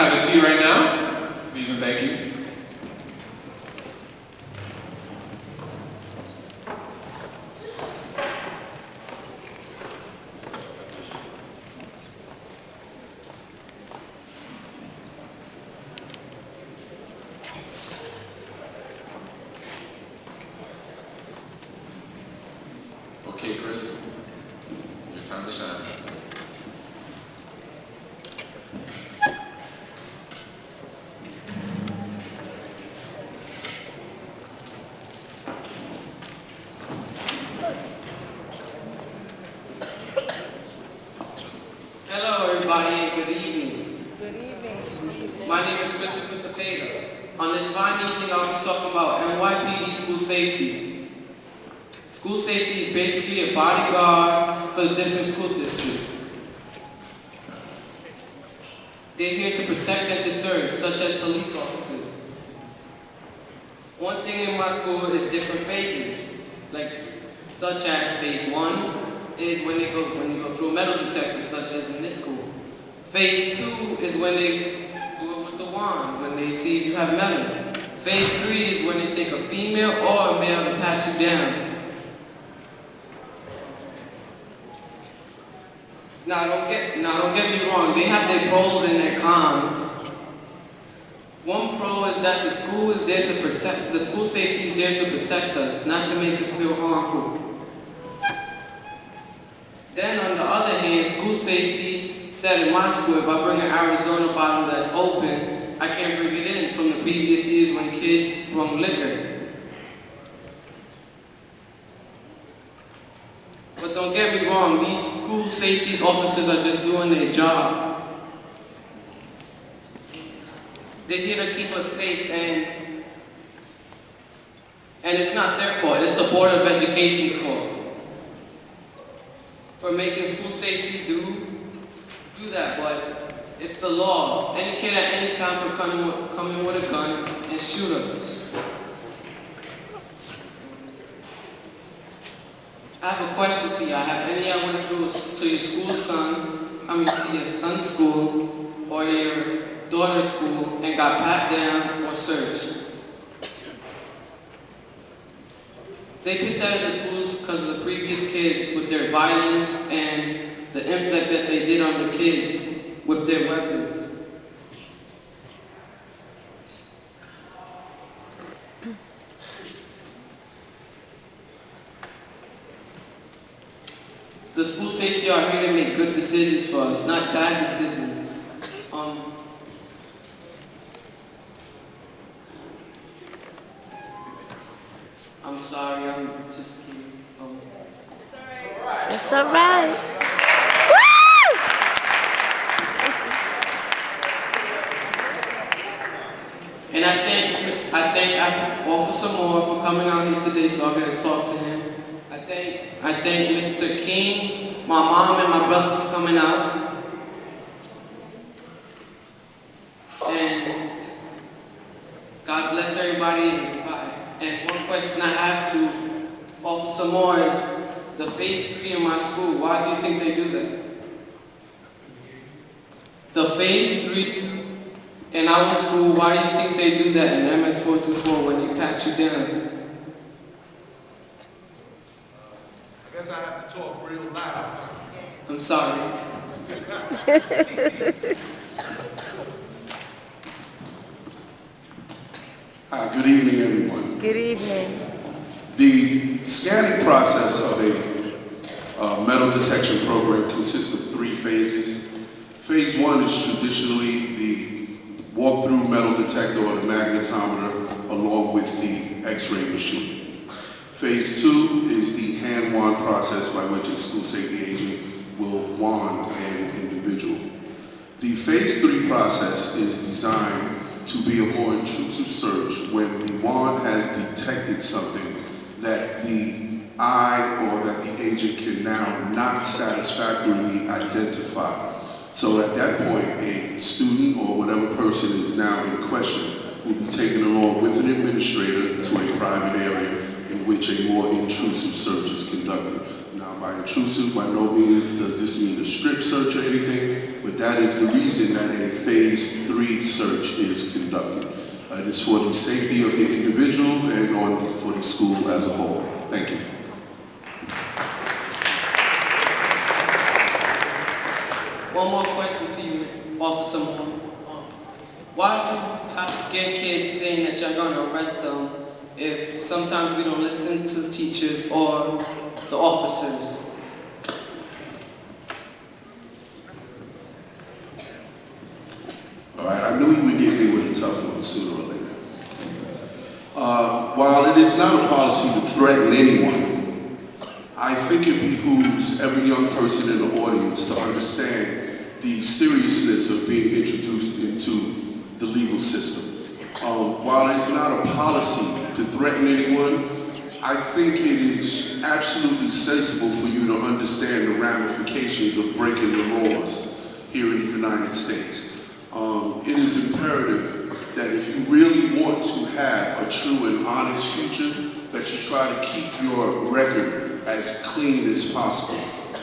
have a seat right now, please and thank you. Okay, Chris, your time to shine. Hello, everybody, and good evening. Good evening. My name is Christopher Cepeda. On this fine evening, I'll be talking about NYPD school safety. School safety is basically a bodyguard for the different school districts. They're here to protect and to serve, such as police officers. One thing in my school is different phases, such as phase 1 is when you go through a metal detector, such as in this school. Phase 2 is when they do it with the wand, when they see if you have metal. Phase 3 is when they take a female or a male to pat you down. Now don't get me wrong, they have their pros and their cons. One pro is that the school safety is there to protect us, not to make us feel harmful. Then on the other hand, school safety said in my school, if I bring an Arizona bottle that's open, I can't bring it in from the previous years when kids brought liquor. But don't get me wrong, these school safety officers are just doing their job. They're here to keep us safe, and it's not their fault, it's the Board of Education's fault for making school safety do that, but it's the law. Any kid at any time can come in with a gun and shoot us. I have a question to you. Have any of y'all went through to your to your son's school or your daughter's school and got pat down or searched? They put that in the schools because of the previous kids with their violence and the inflict that they did on the kids with their weapons. The school safety are here to make good decisions for us, not bad decisions. I'm sorry, I'm just kidding. It's all right. And I thank Officer Moore for coming out here today so I can talk to him. I thank Mr. King, my mom, and my brother for coming out. And God bless everybody. Bye. And one question I have to Officer Moore is, the phase 3 in my school, why do you think they do that? The phase 3 in our school, why do you think they do that in MS 424 when they pat you down? I guess I have to talk real loud. I'm sorry. Hi, good evening, everyone. Good evening. The scanning process of a metal detection program consists of 3 phases. Phase 1 is traditionally the walk-through metal detector or the magnetometer along with the X-ray machine. Phase 2 is the hand wand process by which a school safety agent will wand an individual. The phase 3 process is designed to be a more intrusive search when the wand has detected something that the eye or that the agent can now not satisfactorily identify. So at that point, a student or whatever person is now in question will be taken along with an administrator to a private area in which a more intrusive search is conducted. Now, by intrusive, by no means does this mean a strip search or anything, but that is the reason that a phase 3 3 search is conducted. It is for the safety of the individual and for the school as a whole. Thank you. One more question to you, Officer Moore. Why do you have scared kids saying that you're going to arrest them if sometimes we don't listen to the teachers or the officers? All right, I knew he would get me with a tough one sooner or later. While it is not a policy to threaten anyone, I think it behooves every young person in the audience to understand the seriousness of being introduced into the legal system. While it's not a policy to threaten anyone, I think it is absolutely sensible for you to understand the ramifications of breaking the laws here in the United States. It is imperative that if you really want to have a true and honest future, that you try to keep your record as clean as possible.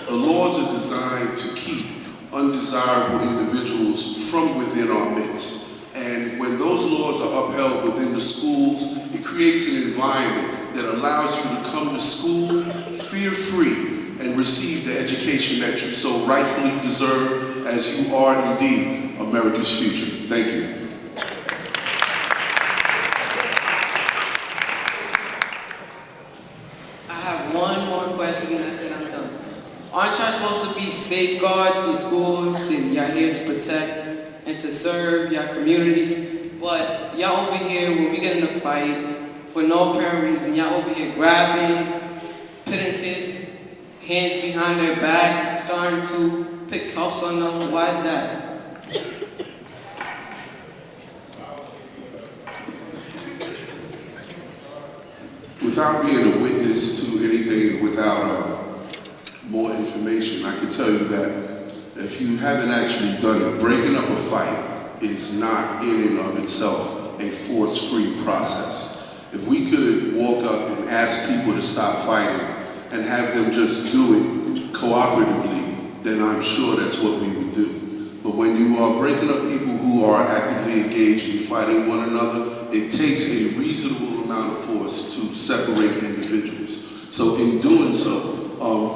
The laws are designed to keep undesirable individuals from within our midst. And when those laws are upheld within the schools, it creates an environment that allows you to come to school fear-free and receive the education that you so rightfully deserve, as you are indeed America's future. Thank you. I have one more question and I said I'm done. Aren't y'all supposed to be safeguards in school? Y'all here to protect and to serve y'all community, but y'all over here, when we get in a fight, for no apparent reason, y'all over here grabbing, putting kids' hands behind their back, starting to pick cuffs on them. Why is that? Without being a witness to anything, without more information, I can tell you that if you haven't actually done it, breaking up a fight is not in and of itself a force-free process. If we could walk up and ask people to stop fighting and have them just do it cooperatively, then I'm sure that's what we would do. But when you are breaking up people who are actively engaged in fighting one another, it takes a reasonable amount of force to separate individuals. So in doing so,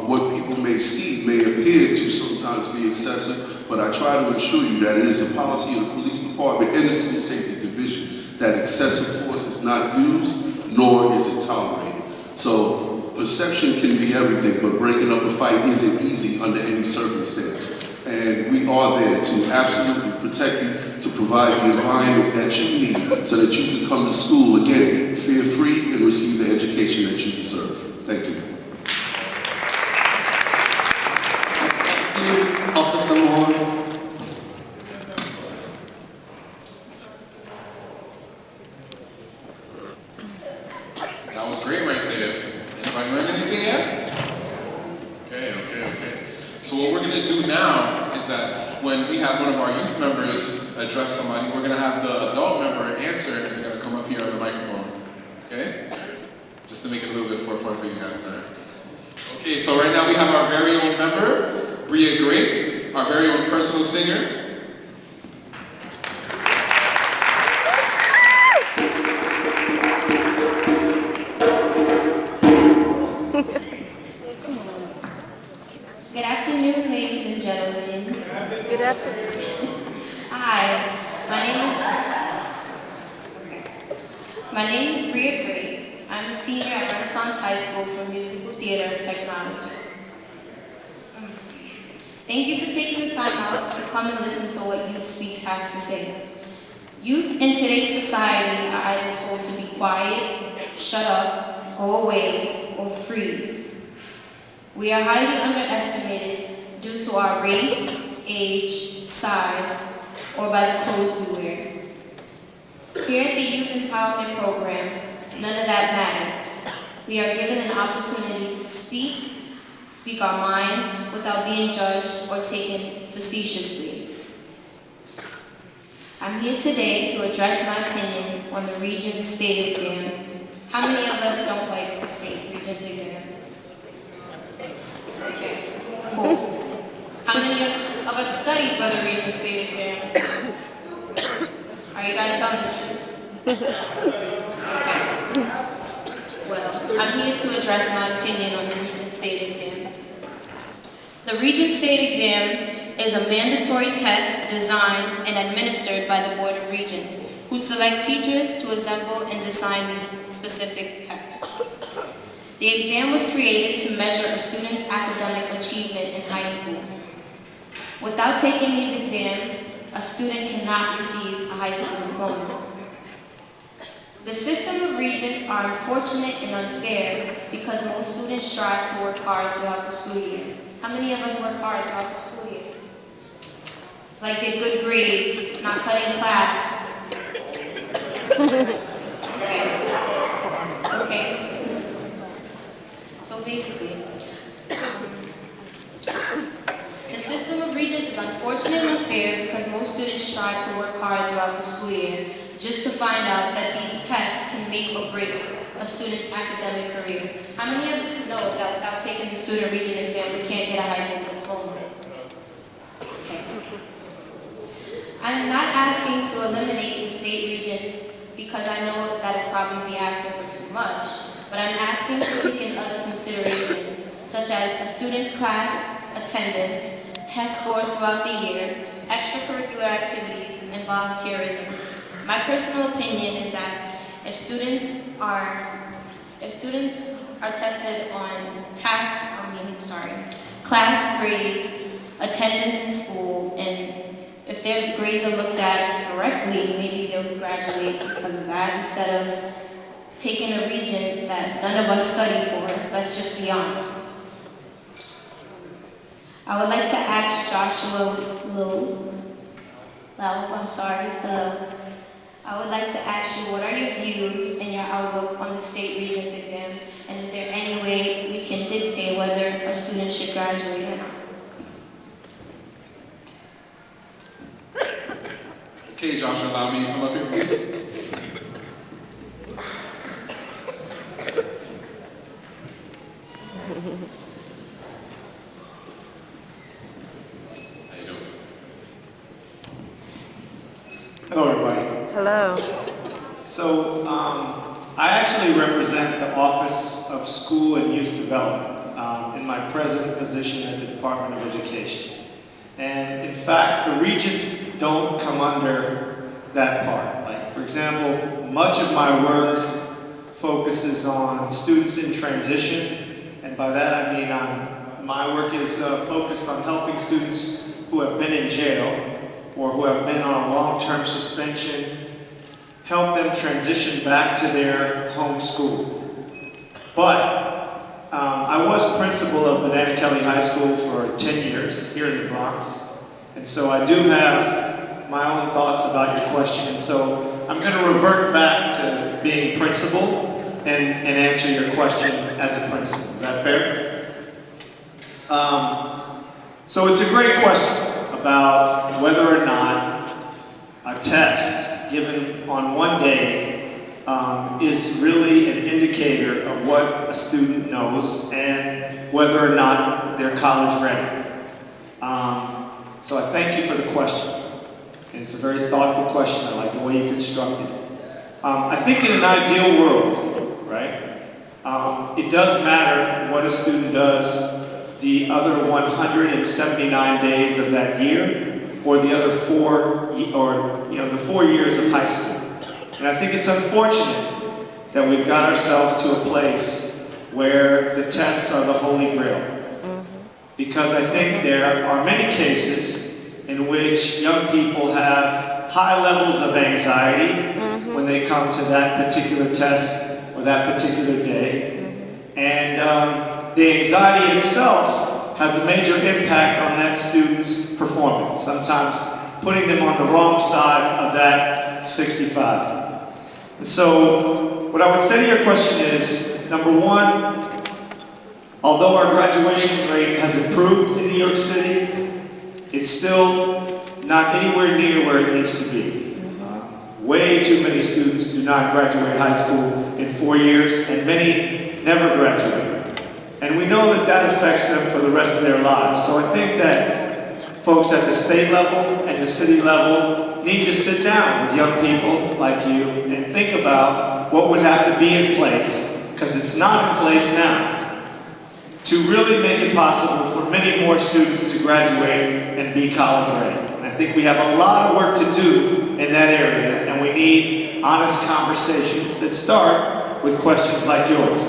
what people may see may appear to sometimes be excessive, but I try to assure you that it is a policy of the police department and the School Safety Division that excessive force is not used, nor is it tolerated. So perception can be everything, but breaking up a fight isn't easy under any circumstance. And we are there to absolutely protect you, to provide the environment that you need so that you can come to school, again, fear-free and receive the education that you deserve. Thank you. Officer Moore. That was great right there. Anybody learn anything yet? Okay. So what we're gonna do now is that when we have one of our youth members address somebody, we're gonna have the adult member answer, and they're gonna come up here on the microphone. Okay? Just to make it a little bit more fun for you guys, all right? Okay, so right now we have our very own member, Brea Grate, our very own personal singer. Good afternoon, ladies and gentlemen. Good afternoon. Hi, my name is Brea Grate. I'm a senior at Renaissance High School for Musical Theater and Technology. Thank you for taking the time out to come and listen to what Youth Speaks has to say. Youth in today's society are either told to be quiet, shut up, go away, or freeze. We are highly underestimated due to our race, age, size, or by the clothes we wear. Here at the Youth Empowerment Program, none of that matters. We are given an opportunity to speak our minds without being judged or taken facetiously. I'm here today to address my opinion on the Regents state exams. How many of us don't like the state Regents exams? Okay, cool. How many of us study for the Regents state exams? Are you guys telling the truth? Okay. Well, I'm here to address my opinion on the Regent State exam. The Regent State exam is a mandatory test designed and administered by the Board of Regents, who select teachers to assemble and design these specific tests. The exam was created to measure a student's academic achievement in high school. Without taking these exams, a student cannot receive a high school diploma. The system of regents are unfortunate and unfair because most students strive to work hard throughout the school year. How many of us work hard throughout the school year? Like get good grades, not cutting class. Okay. So basically, the system of regents is unfortunate and unfair because most students strive to work hard throughout the school year just to find out that these tests can make or break a student's academic career. How many of us know that without taking the student regent exam, we can't get a high school diploma? Okay. I'm not asking to eliminate the state regent because I know that it'd probably be asking for too much, but I'm asking to take in other considerations, such as a student's class attendance, test scores throughout the year, extracurricular activities, and volunteerism. My personal opinion is that if students are tested on class grades, attendance in school, and if their grades are looked at correctly, maybe they'll graduate because of that instead of taking a regent that none of us study for. Let's just be honest. I would like to ask Joshua I would like to ask you, what are your views and your outlook on the state regents exams, and is there any way we can dictate whether a student should graduate or not? Okay, Josh, allow me to come up here, please. How you doing, sir? Hello, everybody. Hello. So, I actually represent the Office of School and Youth Development in my present position at the Department of Education. And in fact, the regents don't come under that part. Like, for example, much of my work focuses on students in transition, and by that I mean my work is focused on helping students who have been in jail or who have been on a long-term suspension, help them transition back to their home school. But I was principal of Banana Kelly High School for 10 years here in the Bronx, and so I do have my own thoughts about your question, and so I'm going to revert back to being principal and answer your question as a principal. Is that fair? So it's a great question about whether or not a test given on one day is really an indicator of what a student knows and whether or not they're college ready. So I thank you for the question. And it's a very thoughtful question. I like the way you constructed it. I think in an ideal world, right, it does matter what a student does the other 179 days of that year, or the other the 4 years of high school. And I think it's unfortunate that we've got ourselves to a place where the tests are the holy grail. Because I think there are many cases in which young people have high levels of anxiety when they come to that particular test or that particular day. And the anxiety itself has a major impact on that student's performance, sometimes putting them on the wrong side of that 65. And so, what I would say to your question is, number one, although our graduation rate has improved in New York City, it's still not anywhere near where it needs to be. Way too many students do not graduate high school in 4 years, and many never graduate. And we know that that affects them for the rest of their lives. So I think that folks at the state level and the city level need to sit down with young people like you and think about what would have to be in place, because it's not in place now, to really make it possible for many more students to graduate and be college ready. And I think we have a lot of work to do in that area, and we need honest conversations that start with questions like yours.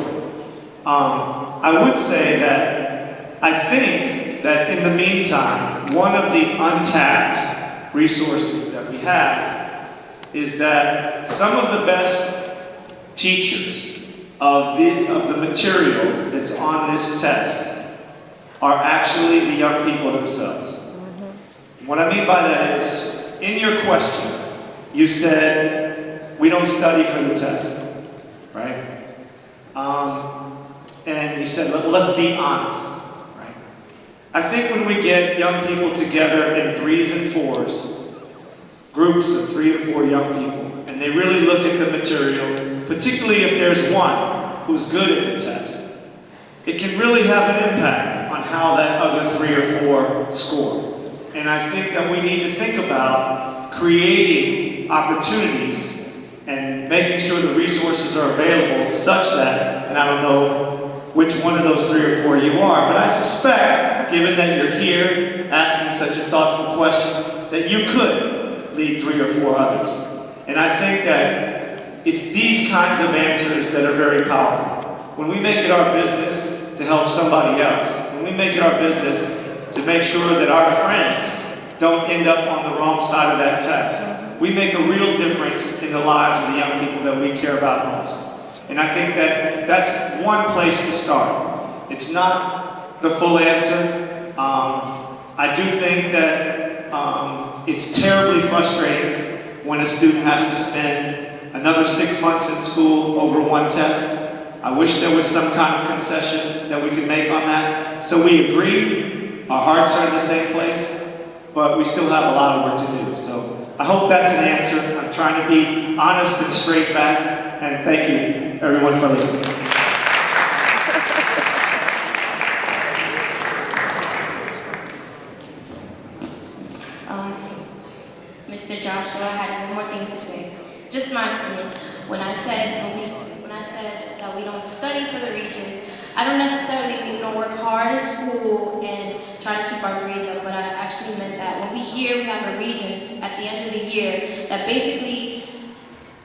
I would say that I think that in the meantime, one of the untapped resources that we have is that some of the best teachers of the material that's on this test are actually the young people themselves. What I mean by that is, in your question, you said, we don't study for the test, right? And you said, let's be honest, right? I think when we get young people together in 3s and 4s, groups of 3 and 4 young people, and they really look at the material, particularly if there's one who's good at the test, it can really have an impact on how that other 3 or 4 score. And I think that we need to think about creating opportunities and making sure the resources are available such that, and I don't know which one of those 3 or 4 you are, but I suspect, given that you're here asking such a thoughtful question, that you could lead 3 or 4 others. And I think that it's these kinds of answers that are very powerful. When we make it our business to help somebody else, when we make it our business to make sure that our friends don't end up on the wrong side of that test, we make a real difference in the lives of the young people that we care about most. And I think that that's one place to start. It's not the full answer. I do think that it's terribly frustrating when a student has to spend another 6 months in school over one test. I wish there was some kind of concession that we could make on that. So we agree, our hearts are in the same place, but we still have a lot of work to do. So I hope that's an answer. I'm trying to be honest and straight back, and thank you, everyone, for listening. Mr. Joshua, I had one more thing to say. Just my opinion. When I said that we don't study for the Regents, I don't necessarily mean we don't work hard at school and try to keep our grades up, but I actually meant that when we hear we have a Regents at the end of the year, that basically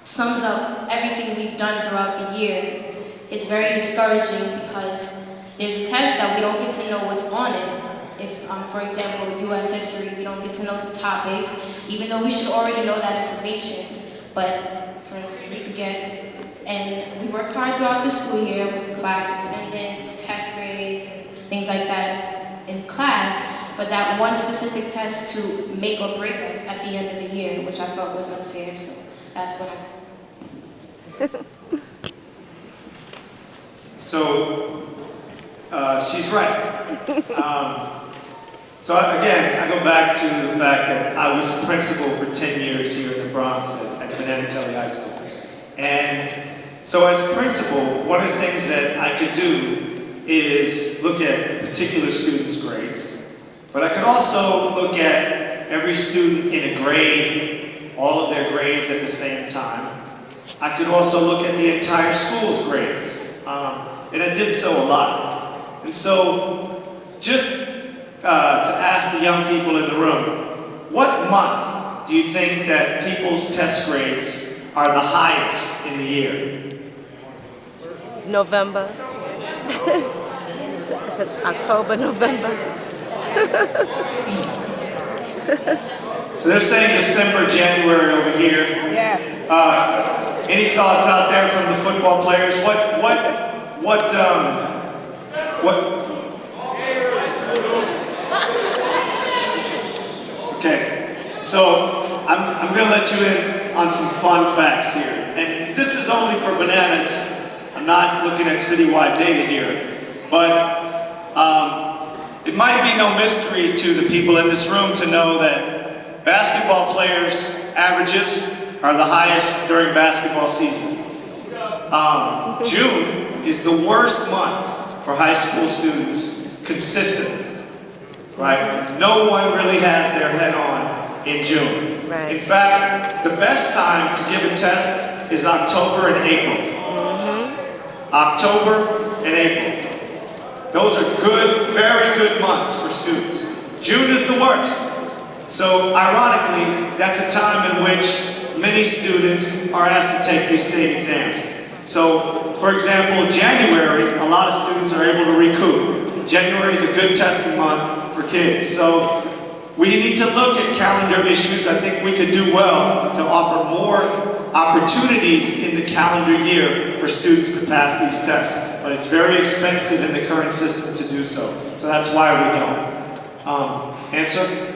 sums up everything we've done throughout the year. It's very discouraging because there's a test that we don't get to know what's on it. If, for example, U.S. history, we don't get to know the topics, even though we should already know that information. But, for instance, we forget. And we work hard throughout the school year with class attendance, test grades, and things like that in class for that one specific test to make or break us at the end of the year, which I felt was unfair. So that's what So, she's right. So again, I go back to the fact that I was principal for 10 years here in the Bronx at Banana Kelly High School. And so as principal, one of the things that I could do is look at a particular student's grades, but I could also look at every student in a grade, all of their grades at the same time. I could also look at the entire school's grades, and I did so a lot. And so just to ask the young people in the room, what month do you think that people's test grades are the highest in the year? November. It's October, November. So they're saying December, January over here. Yeah. Any thoughts out there from the football players? Okay, so I'm going to let you in on some fun facts here. And this is only for bananas. I'm not looking at citywide data here. But it might be no mystery to the people in this room to know that basketball players' averages are the highest during basketball season. June is the worst month for high school students consistently. right? No one really has their head on in June. Right. In fact, the best time to give a test is October and April. October and April. Those are good, very good months for students. June is the worst. So ironically, that's a time in which many students are asked to take these state exams. So, for example, January, a lot of students are able to recoup. January is a good testing month for kids. So we need to look at calendar issues. I think we could do well to offer more opportunities in the calendar year for students to pass these tests. But it's very expensive in the current system to do so. So that's why we don't. Answer?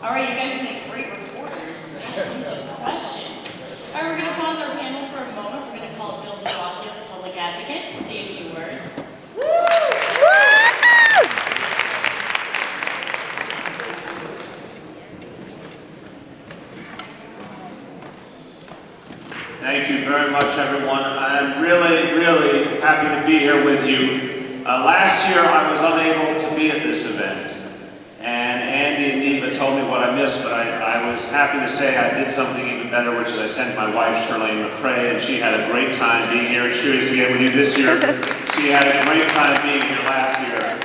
All right, you guys make great reporters. Answer those questions. All right, we're going to pause our panel for a moment. We're going to call Bill DeBlasio, the public advocate, to say a few words. Thank you very much, everyone. I'm really, really happy to be here with you. Last year, I was unable to be at this event. And Andy and Neva told me what I missed, but I was happy to say I did something even better, which is I sent my wife, Charlene McCrae, and she had a great time being here. And she was again with you this year. She had a great time being here last year.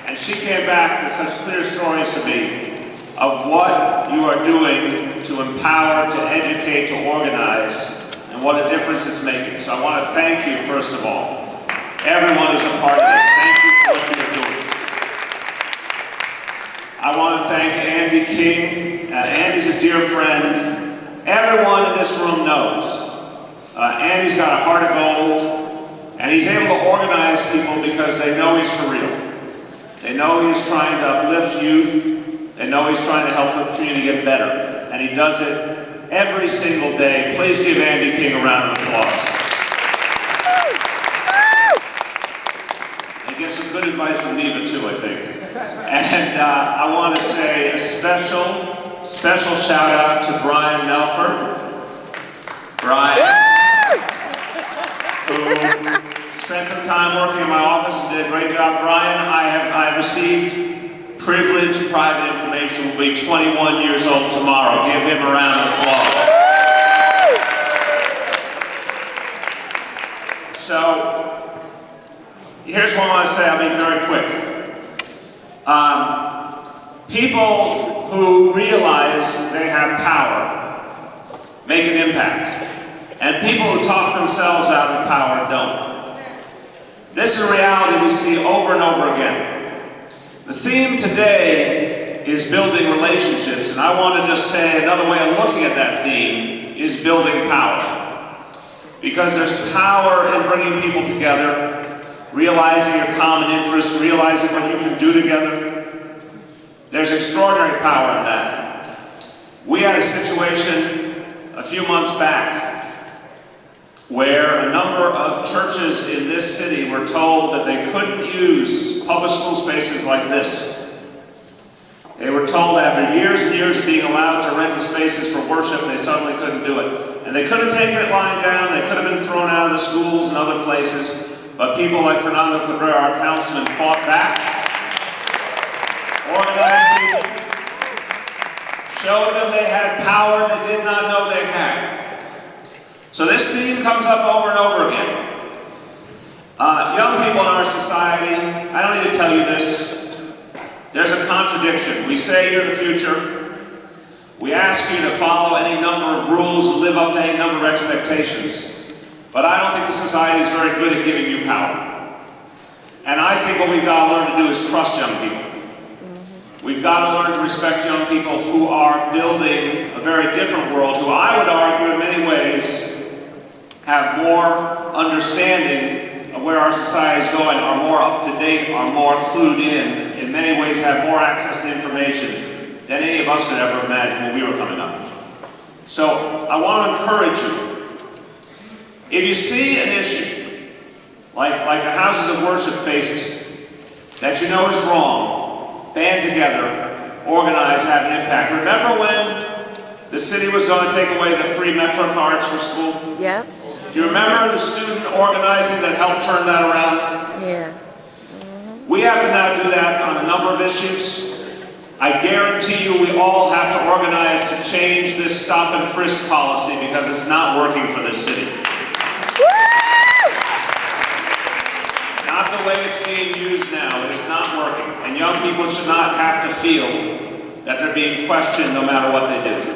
And she came back with such clear stories to me of what you are doing to empower, to educate, to organize, and what a difference it's making. So I want to thank you, first of all. Everyone who's a part of this, thank you for what you're doing. I want to thank Andy King. Andy's a dear friend. Everyone in this room knows. Andy's got a heart of gold, and he's able to organize people because they know he's for real. They know he's trying to uplift youth. They know he's trying to help the community get better. And he does it every single day. Please give Andy King a round of applause. And get some good advice from Neva too, I think. And I want to say a special shout out to Brian Melford. Brian, who spent some time working in my office and did a great job. Brian, I received privileged private information, will be 21 years old tomorrow. Give him a round of applause. So, here's what I want to say, I'll be very quick. People who realize they have power make an impact. And people who talk themselves out of power don't. This is a reality we see over and over again. The theme today is building relationships, and I want to just say another way of looking at that theme is building power. Because there's power in bringing people together, realizing your common interests, realizing what you can do together. There's extraordinary power in that. We had a situation a few months back where a number of churches in this city were told that they couldn't use public school spaces like this. They were told after years and years of being allowed to rent the spaces for worship, they suddenly couldn't do it. And they could have taken it lying down, they could have been thrown out of the schools and other places, but people like Fernando Cabrera, our councilman, fought back, organized people, showed them they had power they did not know they had. So this theme comes up over and over again. Young people in our society, I don't need to tell you this, there's a contradiction. We say you're the future. We ask you to follow any number of rules and live up to any number of expectations. But I don't think the society is very good at giving you power. And I think what we've got to learn to do is trust young people. We've got to learn to respect young people who are building a very different world, who I would argue in many ways have more understanding of where our society is going, are more up to date, are more clued in many ways have more access to information than any of us could ever imagine when we were coming up. So I want to encourage you. If you see an issue, like the houses of worship faced, that you know is wrong, band together, organize, have an impact. Remember when the city was going to take away the free Metro cards for school? Yep. Do you remember the student organizing that helped turn that around? Yes. We have to now do that on a number of issues. I guarantee you we all have to organize to change this stop and frisk policy because it's not working for this city. Not the way it's being used now. It is not working. And young people should not have to feel that they're being questioned no matter what they do.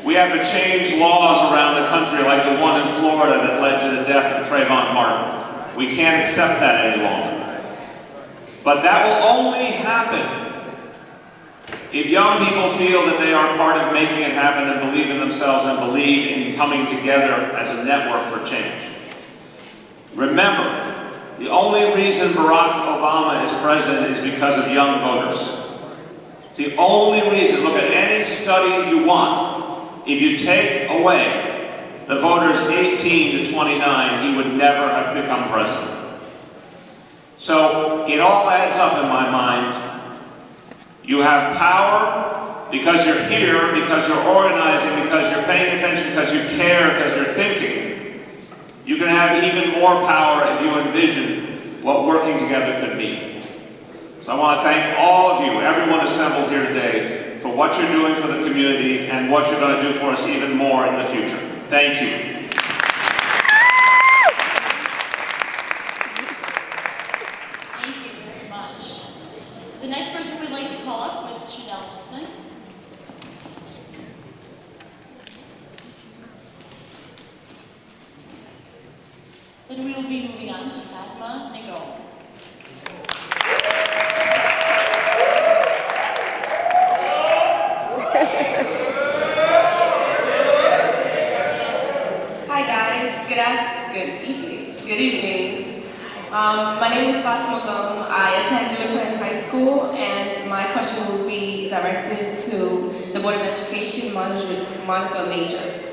We have to change laws around the country like the one in Florida that led to the death of Trayvon Martin. We can't accept that any longer. But that will only happen if young people feel that they are part of making it happen and believe in themselves and believe in coming together as a network for change. Remember, the only reason Barack Obama is president is because of young voters. It's the only reason. Look at any study you want. If you take away the voters 18 to 29, he would never have become president. So it all adds up in my mind. You have power because you're here, because you're organizing, because you're paying attention, because you care, because you're thinking. You can have even more power if you envision what working together could mean. So I want to thank all of you, everyone assembled here today, for what you're doing for the community and what you're going to do for us even more in the future. Thank you. Thank you very much. The next person we'd like to call up was Chanel Hudson. Then we will be moving on to Fatima Nagol. Hi guys, good evening. My name is Fatima Nagol. I attend DeWitt High School, and my question will be directed to the Board of Education, Monica Major.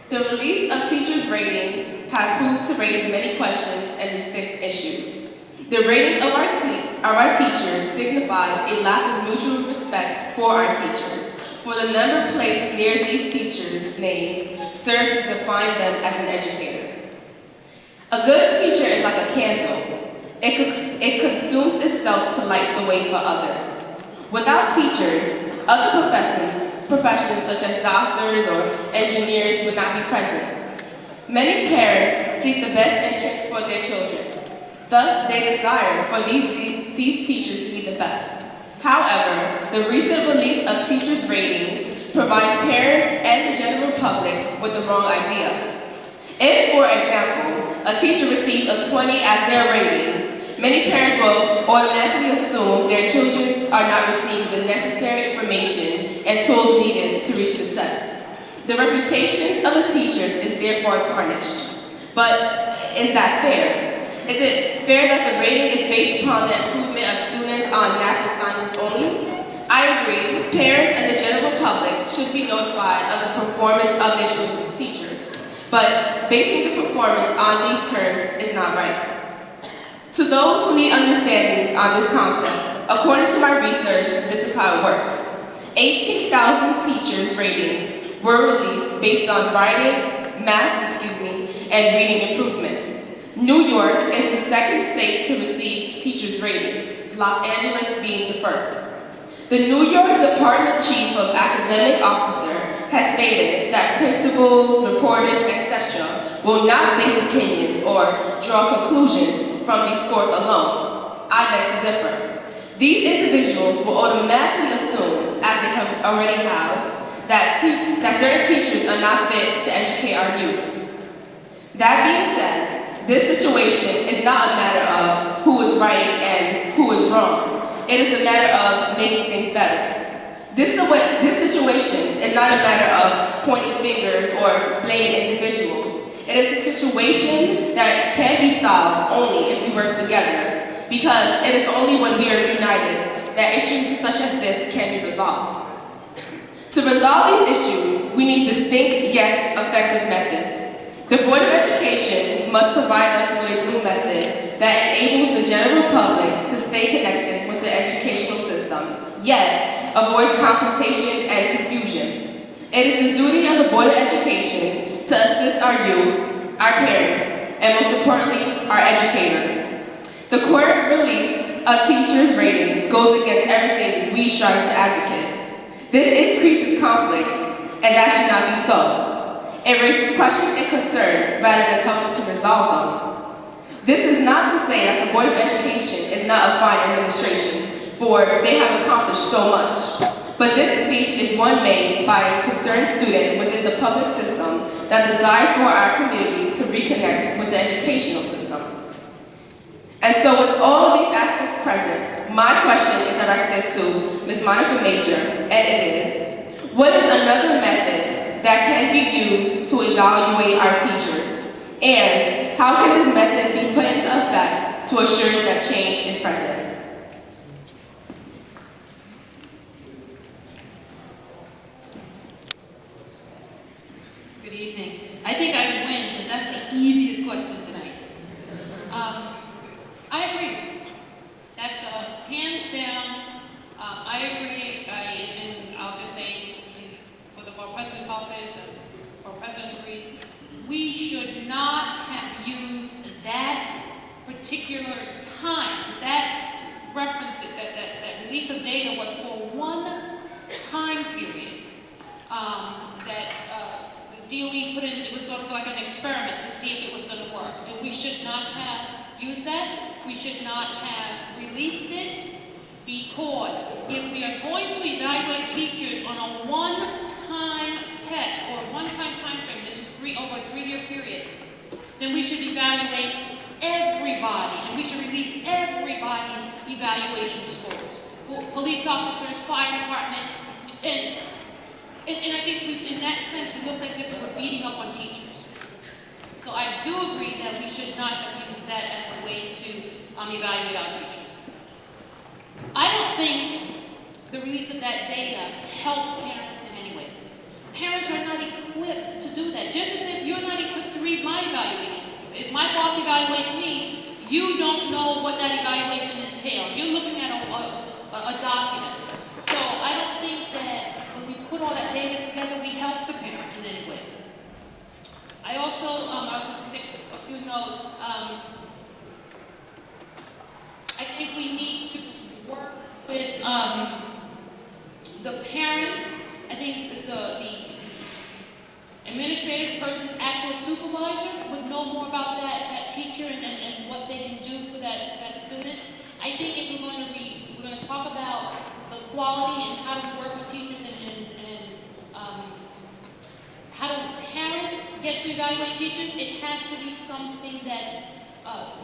The release of teachers' ratings have proved to raise many questions and distinct issues. The rating of our teachers signifies a lack of mutual respect for our teachers, for the number placed near these teachers' names serves to define them as an educator. A good teacher is like a candle. It consumes itself to light the way for others. Without teachers, other professions such as doctors or engineers would not be present. Many parents seek the best interests for their children. Thus, they desire for these teachers to be the best. However, the recent release of teachers' ratings provides parents and the general public with the wrong idea. If, for example, a teacher receives a 20 as their ratings, many parents will automatically assume their children are not receiving the necessary information and tools needed to reach success. The reputations of the teachers is therefore tarnished. But is that fair? Is it fair that the rating is based upon the improvement of students on math assignments only? I agree, parents and the general public should be notified of the performance of their children's teachers. But basing the performance on these terms is not right. To those who need understandings on this concept, according to my research, this is how it works. 18,000 teachers' ratings were released based on writing, math, and reading improvements. New York is the second state to receive teachers' ratings, Los Angeles being the first. The New York Department Chief of Academic Officer has stated that principals, reporters, etc. will not base opinions or draw conclusions from these scores alone. I beg to differ. These individuals will automatically assume, as they already have, that certain teachers are not fit to educate our youth. That being said, this situation is not a matter of who is right and who is wrong. It is a matter of making things better. This situation is not a matter of pointing fingers or blaming individuals. It is a situation that can be solved only if we work together, because it is only when we are united that issues such as this can be resolved. To resolve these issues, we need distinct yet effective methods. The Board of Education must provide us with a new method that enables the general public to stay connected with the educational system, yet avoids confrontation and confusion. It is the duty of the Board of Education to assist our youth, our parents, and most importantly, our educators. The court release of teachers' rating goes against everything we strive to advocate. This increases conflict, and that should not be so. It raises questions and concerns rather than helping to resolve them. This is not to say that the Board of Education is not a fine administration, for they have accomplished so much. But this speech is one made by a concerned student within the public system that desires for our community to reconnect with the educational system. And so with all of these aspects present, my question is directed to Ms. Monica Major, and it is, what is another method that can be used to evaluate our teachers? And how can this method be put into effect to assure that change is present? Good evening. I think I win because that's the easiest question tonight. I agree. That's hands down. I agree. And I'll just say, for the President's office, or President agrees, we should not have used that particular time, because that reference, that release of data was for one time period. The DOE put in, it was sort of like an experiment to see if it was going to work. And we should not have used that. We should not have released it, because if we are going to evaluate teachers on a one-time test or a one-time time frame, this was over a 3-year period, then we should evaluate everybody, and we should release everybody's evaluation scores for police officers, fire department, and I think in that sense we look as if we're beating up on teachers. So I do agree that we should not have used that as a way to evaluate our teachers. I don't think the release of that data helped parents in any way. Parents are not equipped to do that, just as if you're not equipped to read my evaluation. If my boss evaluates me, you don't know what that evaluation entails. You're looking at a document. So I don't think that when we put all that data together, we help the parents in any way. I also, I was just taking a few notes. I think we need to work with the parents. I think the administrative person's actual supervisor would know more about that teacher and what they can do for that student. I think if we're going to talk about the quality and how do we work with teachers and how do parents get to evaluate teachers, it has to be something that's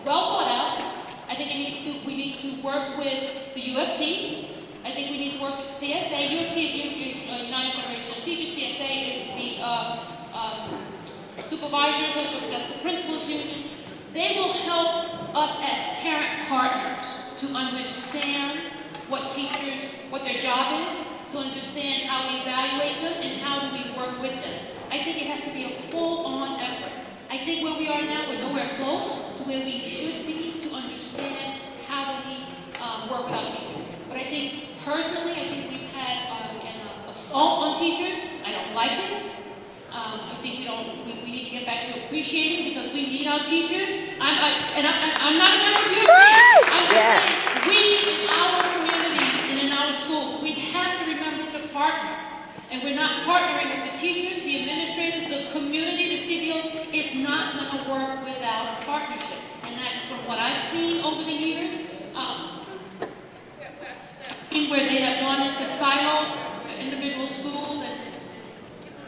well thought out. I think we need to work with the UFT. I think we need to work with CSA. UFT is United Federation of Teachers. CSA is the supervisors, that's the principals union. They will help us as parent partners to understand what their job is, to understand how we evaluate them and how do we work with them. I think it has to be a full-on effort. I think where we are now, we're nowhere close to where we should be to understand how do we work with our teachers. But I think, personally, we've had an assault on teachers. I don't like it. I think we need to get back to appreciating, because we need our teachers. I'm not a member of your team. I'm just saying, we in our communities and in our schools, we have to remember to partner. And we're not partnering with the teachers, the administrators, the community, the CBOs. It's not going to work without a partnership. And that's from what I've seen over the years, where they have gone into silo individual schools and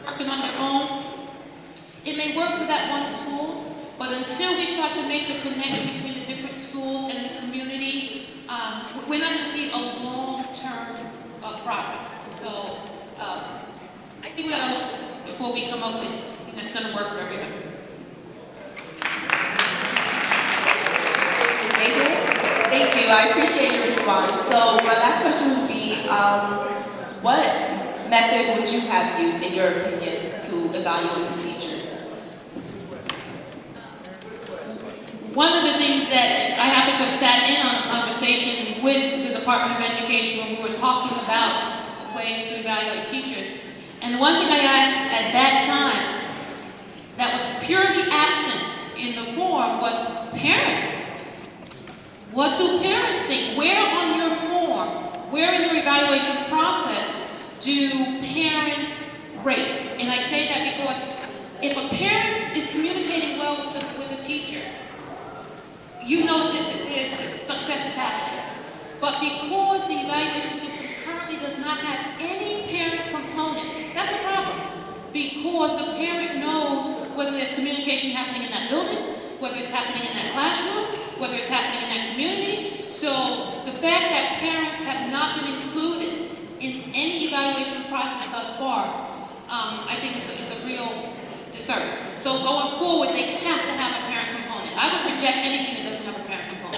working on their own. It may work for that one school, but until we start to make the connection between the different schools and the community, we're not going to see a long-term progress. So I think we got to look before we come up with something that's going to work for everybody. Ms. Major, thank you. I appreciate your response. So my last question would be, what method would you have used, in your opinion, to evaluate the teachers? One of the things that I happened to have sat in on a conversation with the Department of Education when we were talking about ways to evaluate teachers, And the one thing I asked at that time that was purely absent in the form was parents. What do parents think? Where on your form, where in your evaluation process do parents rate? And I say that because if a parent is communicating well with the teacher, you know that success is happening. But because the evaluation system currently does not have any parent component, that's a problem. Because the parent knows whether there's communication happening in that building, whether it's happening in that classroom, whether it's happening in that community. So the fact that parents have not been included in any evaluation process thus far, I think is a real disservice. So going forward, they have to have a parent component. I would reject anything that doesn't have a parent component.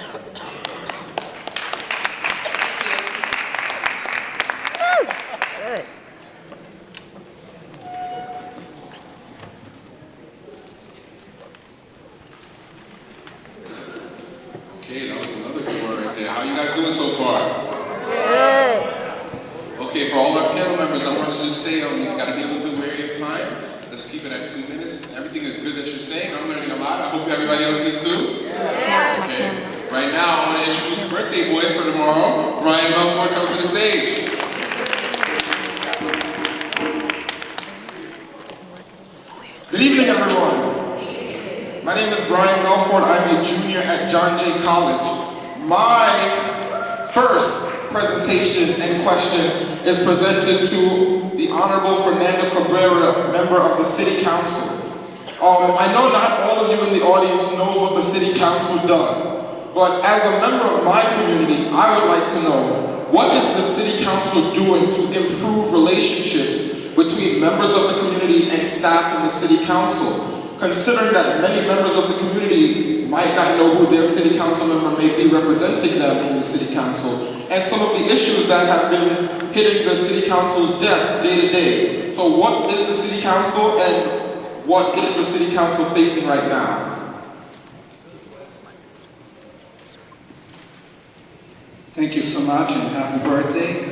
Good. Okay, that was another good one right there. How you guys doing so far? Good. Okay, for all my panel members, I want to just say we got to be a little bit wary of time. Let's keep it at 2 minutes. Everything is good that you're saying. I'm learning a lot. I hope everybody else is too. Okay. Right now, I want to introduce a birthday boy for tomorrow. Brian Belfort, come to the stage. Good evening, everyone. My name is Brian Belfort. I'm a junior at John Jay College. My first presentation and question is presented to the Honorable Fernando Cabrera, member of the City Council. I know not all of you in the audience knows what the City Council does, but as a member of my community, I would like to know, what is the City Council doing to improve relationships between members of the community and staff in the City Council? Considering that many members of the community might not know who their City Council member may be representing them in the City Council, and some of the issues that have been hitting the City Council's desk day to day. So what is the City Council, and what is the City Council facing right now? Thank you so much, and happy birthday.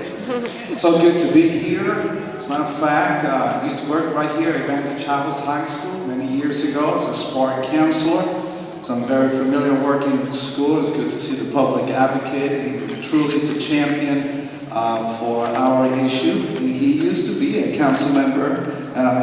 It's so good to be here. As a matter of fact, I used to work right here at Van Chavez High School many years ago as a sport counselor. So I'm very familiar working in the school. It's good to see the public advocate. He truly is a champion for our issue. He used to be a council member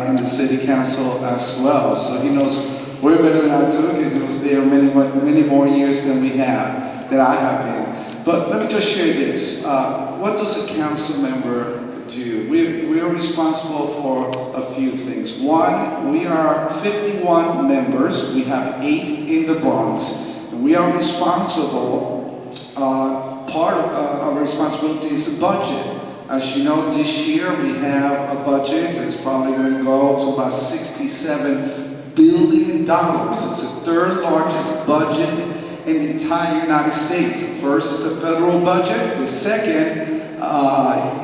in the city council as well. So he knows way better than I do, because he was there many more years than I have been. But let me just share this. What does a council member do? We are responsible for a few things. One, we are 51 members. We have 8 in the Bronx. And we are responsible, part of our responsibility is the budget. As you know, this year we have a budget that's probably going to go to about $67 billion. It's the third largest budget in the entire United States. The first is the federal budget. The second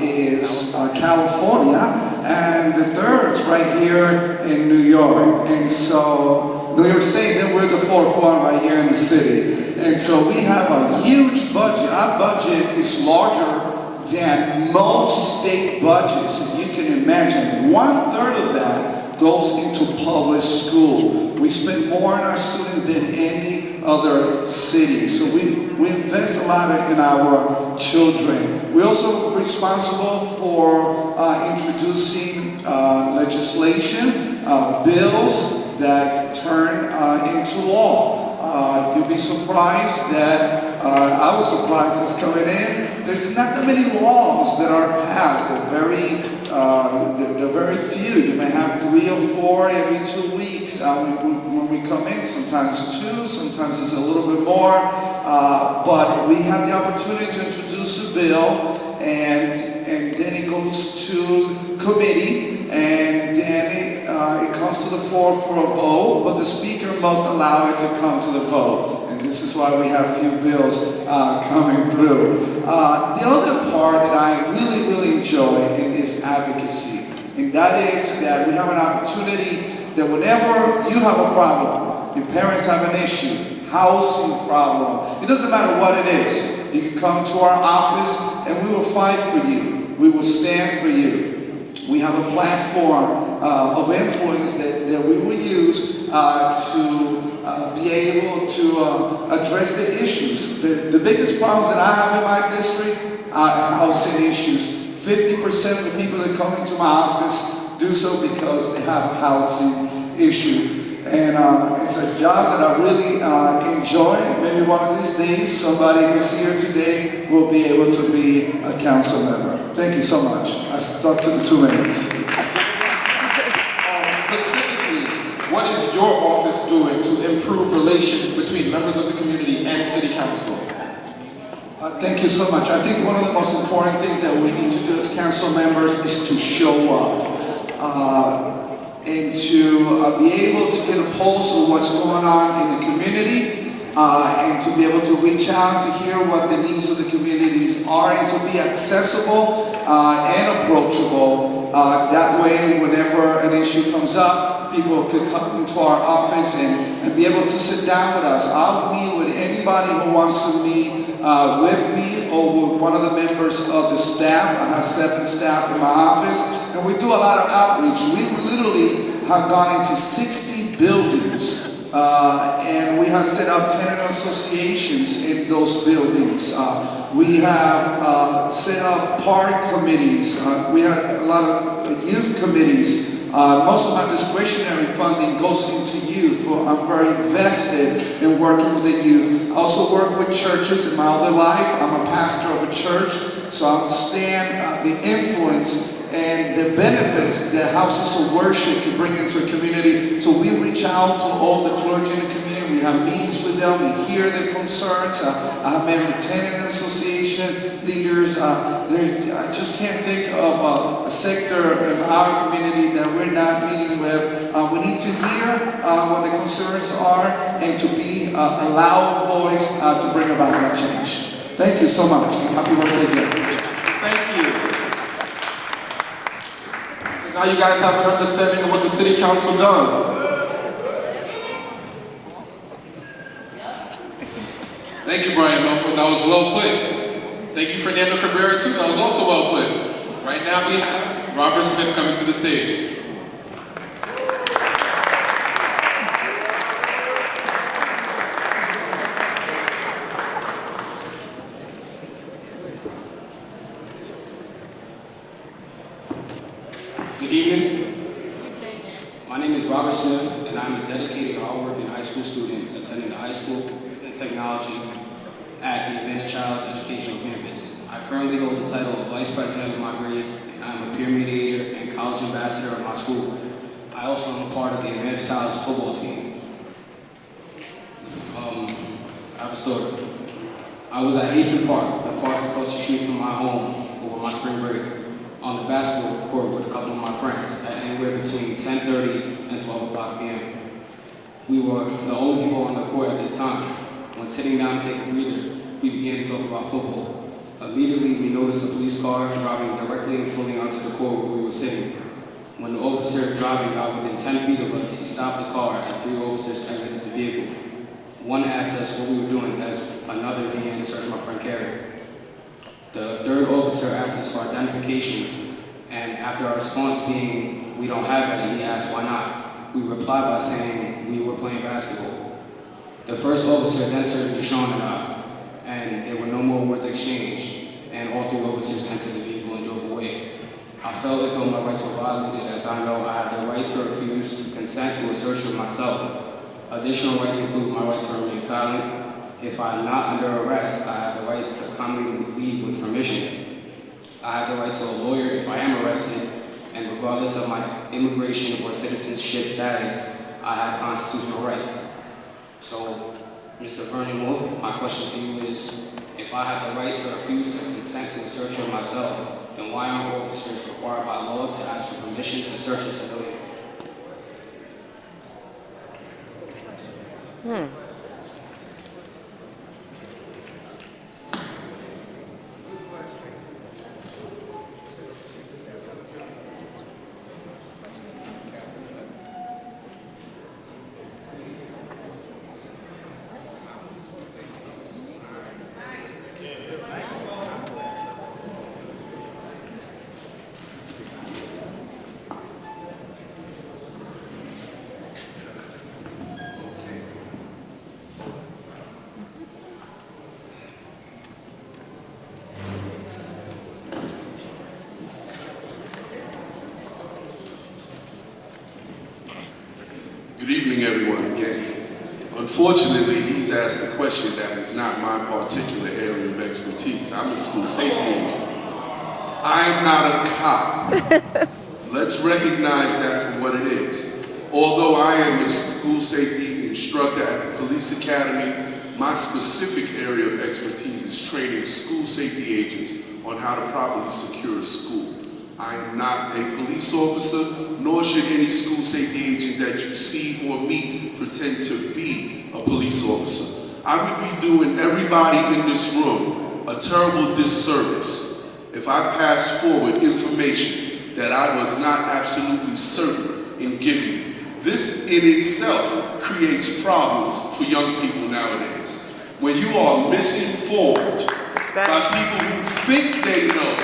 is California, and the third is right here in New York. And so New York State, then we're the fourth one right here in the city. And so we have a huge budget. Our budget is larger than most state budgets. And you can imagine 1/3 of that goes into public school. We spend more on our students than any other city. So we invest a lot in our children. We're also responsible for introducing legislation, bills that turn into law. You'll be surprised that, I was surprised it's coming in. There's not that many laws that are passed. They're very few. You may have 3 or 4 every 2 weeks when we come in. Sometimes 2, sometimes it's a little bit more. But we have the opportunity to introduce a bill, and then it goes to committee, and then it comes to the floor for a vote, but the speaker must allow it to come to the vote. And this is why we have few bills coming through. The other part that I really enjoy is advocacy. And that is that we have an opportunity that whenever you have a problem, your parents have an issue, housing problem, it doesn't matter what it is. You can come to our office and we will fight for you. We will stand for you. we have a platform of influence that we will use to be able to address the issues. The biggest problems that I have in my district are housing issues. 50% of the people that come into my office do so because they have a housing issue. And it's a job that I really enjoy. Maybe one of these days, somebody who's here today will be able to be a council member. Thank you so much. I stuck to the 2 minutes. Specifically, what is your office doing to improve relations between members of the community and city council? Thank you so much. I think one of the most important things that we need to do as council members is to show up. And to be able to get a pulse of what's going on in the community, and to be able to reach out to hear what the needs of the communities are, and to be accessible and approachable. That way, whenever an issue comes up, people could come into our office and be able to sit down with us. I'll meet with anybody who wants to meet with me or with one of the members of the staff. I have 7 staff in my office, and we do a lot of outreach. We literally have gone into 60 buildings, and we have set up tenant associations in those buildings. We have set up park committees. We have a lot of youth committees. Most of my discretionary funding goes into youth. I'm very invested in working with the youth. I also work with churches in my other life. I'm a pastor of a church, so I understand the influence and the benefits that houses of worship can bring into a community. So we reach out to all the clergy in the community. We have meetings with them. We hear their concerns. I have met with tenant association leaders. I just can't think of a sector in our community that we're not meeting with. We need to hear what the concerns are and to be a loud voice to bring about that change. Thank you so much, and happy birthday again. Thank you. Now you guys have an understanding of what the city council does. Thank you, Brian Melford. That was well put. Thank you, Fernando Cabrera, too. That was also well put. Right now we have Robert Smith coming to the stage. Good evening. My name is Robert Smith, and I'm a dedicated, hardworking high school student attending the High School of Technology at the Advantage Child's Educational Campus. I currently hold the title of Vice President of my grade, and I'm a peer mediator and college ambassador of my school. I also am a part of the Advantage Child's football team. I have a story. I was at Haven Park, the park across the street from my home, over my spring break, on the basketball court with a couple of my friends at anywhere between 10:30 and 12 o'clock p.m. We were the only people on the court at this time. When sitting down to take a breather, we began to talk about football. Immediately, we noticed a police car driving directly and fully onto the court where we were sitting. When the officer driving got within 10 feet of us, he stopped the car and 3 officers exited the vehicle. One asked us what we were doing as another began to search my friend Carrie. The 3rd officer asked us for identification, and after our response being, "We don't have any," he asked why not. We replied by saying we were playing basketball. The 1st officer then searched Deshaun and I, and there were no more words exchanged, and all 3 officers entered the vehicle and drove away. I felt as though my rights were violated, as I know I have the right to refuse to consent to a search of myself. Additional rights include my right to remain silent. If I am not under arrest, I have the right to calmly leave with permission. I have the right to a lawyer if I am arrested, and regardless of my immigration or citizenship status, I have constitutional rights. So, Mr. Vernon Moore, my question to you is, if I have the right to refuse to consent to a search of myself, then why aren't officers required by law to ask for permission to search a civilian? Good evening, everyone, again. Unfortunately, he's asked a question that is not my particular area of expertise. I'm a school safety agent. I'm not a cop. Let's recognize that for what it is. Although I am a school safety instructor at the police academy, my specific area of expertise is training school safety agents on how to properly secure a school. I am not a police officer, nor should any school safety agent that you see or meet pretend to be a police officer. I would be doing everybody in this room a terrible disservice if I passed forward information that I was not absolutely certain in giving you. This in itself creates problems for young people nowadays. When you are misinformed by people who think they know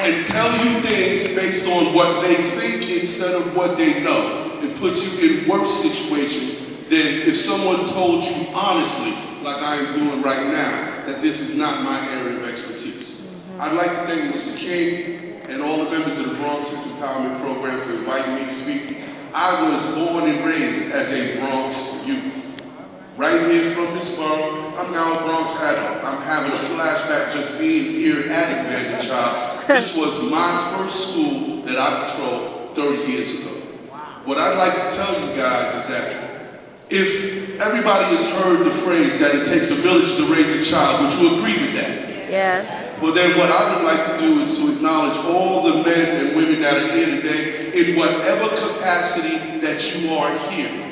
and tell you things based on what they think instead of what they know, it puts you in worse situations than if someone told you honestly, like I am doing right now, that this is not my area of expertise. I'd like to thank Mr. King and all the members of the Bronx Youth Empowerment Program for inviting me to speak. I was born and raised as a Bronx youth. Right here from this borough, I'm now a Bronx adult. I'm having a flashback just being here at YEP.AVI. This was my first school that I patrolled 30 years ago. What I'd like to tell you guys is that if everybody has heard the phrase that it takes a village to raise a child, would you agree with that? Yes. Well then what I would like to do is to acknowledge all the men and women that are here today in whatever capacity that you are here.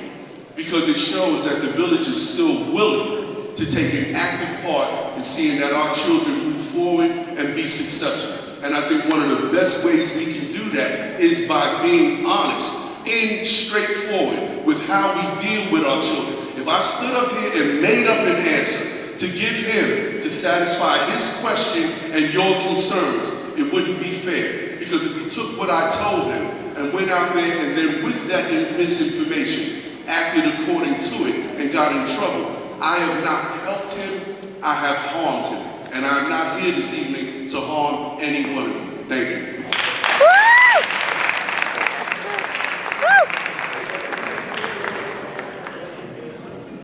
Because it shows that the village is still willing to take an active part in seeing that our children move forward and be successful. And I think one of the best ways we can do that is by being honest and straightforward with how we deal with our children. If I stood up here and made up an answer to give him to satisfy his question and your concerns, it wouldn't be fair. Because if he took what I told him and went out there and then with that misinformation acted according to it and got in trouble, I have not helped him, I have harmed him. And I'm not here this evening to harm any one of you. Thank you.